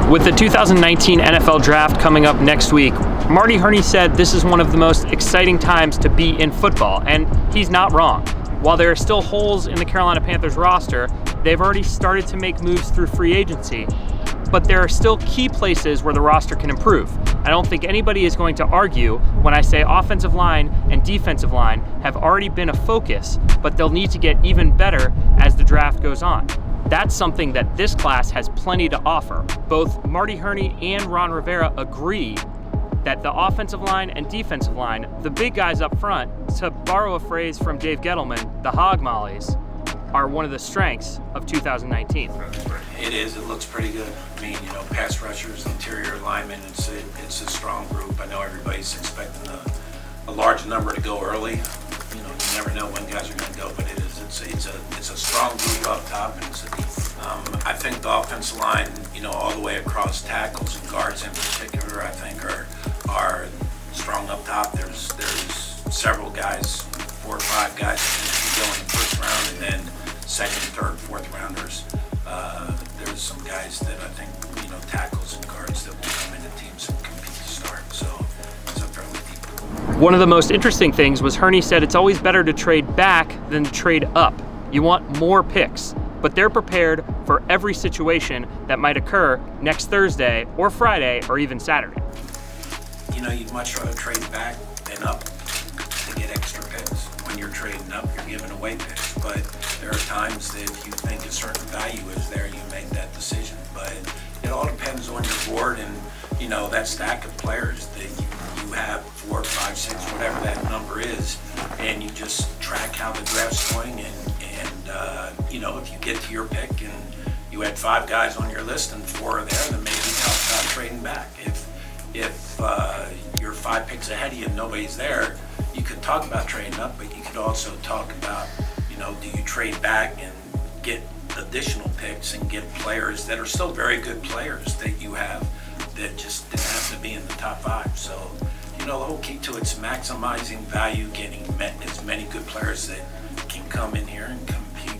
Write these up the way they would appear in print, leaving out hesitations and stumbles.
With the 2019 NFL Draft coming up next week, Marty Hurney said this is one of the most exciting times to be in football, and he's not wrong. While there are still holes in the Carolina Panthers roster, they've already started to make moves through free agency, but there are still key places where the roster can improve. I don't think anybody is going to argue when I say offensive line and defensive line have already been a focus, but they'll need to get even better as the draft goes on. That's something that this class has plenty to offer. Both Marty Hurney and Ron Rivera agree that the offensive line and defensive line, the big guys up front, to borrow a phrase from Dave Gettleman, the hog mollies, are one of the strengths of 2019. It is. It looks pretty good. I mean, pass rushers, interior linemen, it's a strong group. I know everybody's expecting a large number to go early. You never know when guys are going to go, but it's a strong group up top, and it's a deep. I think the offensive line, all the way across tackles and guards in particular, I think are strong up top. There's several guys, 4 or 5 guys that go in the first round, and then second, third, fourth rounders. There's some guys that I think, tackles and guards that will come into teams and compete to start. So it's a fairly deep group. One of the most interesting things was Hurney said it's always better to trade back than to trade up. You want more picks, but they're prepared for every situation that might occur next Thursday or Friday or even Saturday. You'd much rather trade back than up to get extra picks. When you're trading up, you're giving away picks, but there are times that if you think a certain value is there, you make that decision. But it all depends on your board and, that stack of players that you have 4, 5, 6, whatever that number is, and you just track how the draft's going and if you get to your pick and you had 5 guys on your list and 4 are there, then maybe talk about trading back. If you're 5 picks ahead of you and nobody's there, you could talk about trading up, but you could also talk about, do you trade back and get additional picks and get players that are still very good players that you have that just didn't have to be in the top 5. So, the whole key to it's maximizing value, getting as many good players that can come in here and compete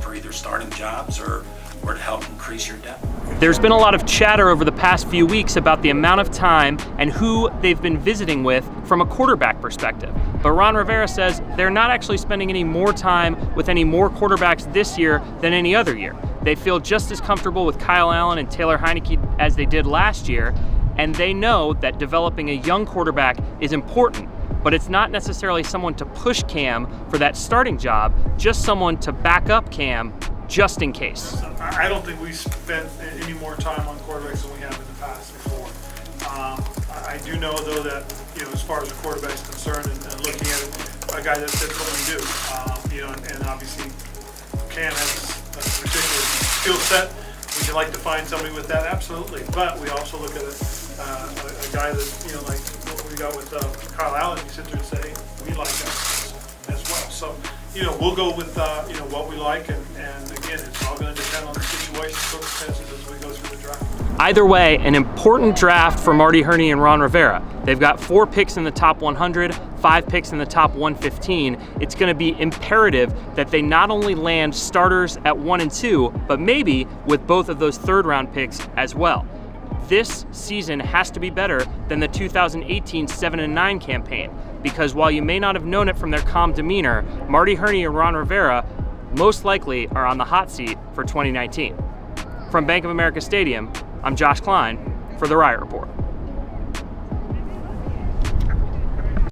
for either starting jobs or to help increase your depth. There's been a lot of chatter over the past few weeks about the amount of time and who they've been visiting with from a quarterback perspective. But Ron Rivera says they're not actually spending any more time with any more quarterbacks this year than any other year. They feel just as comfortable with Kyle Allen and Taylor Heineke as they did last year, and they know that developing a young quarterback is important, but it's not necessarily someone to push Cam for that starting job, just someone to back up Cam just in case. I don't think we spent any more time on quarterbacks than we have in the past before. I do know, though, that as far as the quarterback is concerned and looking at it, a guy that fits what we do. And obviously Cam has a particular skill set. Would you like to find somebody with that? Absolutely. But we also look at a guy that like what we got with Kyle Allen. You sit there and say, hey, we like that as well. So. We'll go with what we like, and again, it's all going to depend on the situation, circumstances as we go through the draft. Either way, an important draft for Marty Hurney and Ron Rivera. They've got 4 picks in the top 100, 5 picks in the top 115. It's going to be imperative that they not only land starters at 1 and 2, but maybe with both of those third-round picks as well. This season has to be better than the 2018 7-9 campaign, because while you may not have known it from their calm demeanor, Marty Hurney and Ron Rivera most likely are on the hot seat for 2019. From Bank of America Stadium, I'm Josh Klein for the Riot Report.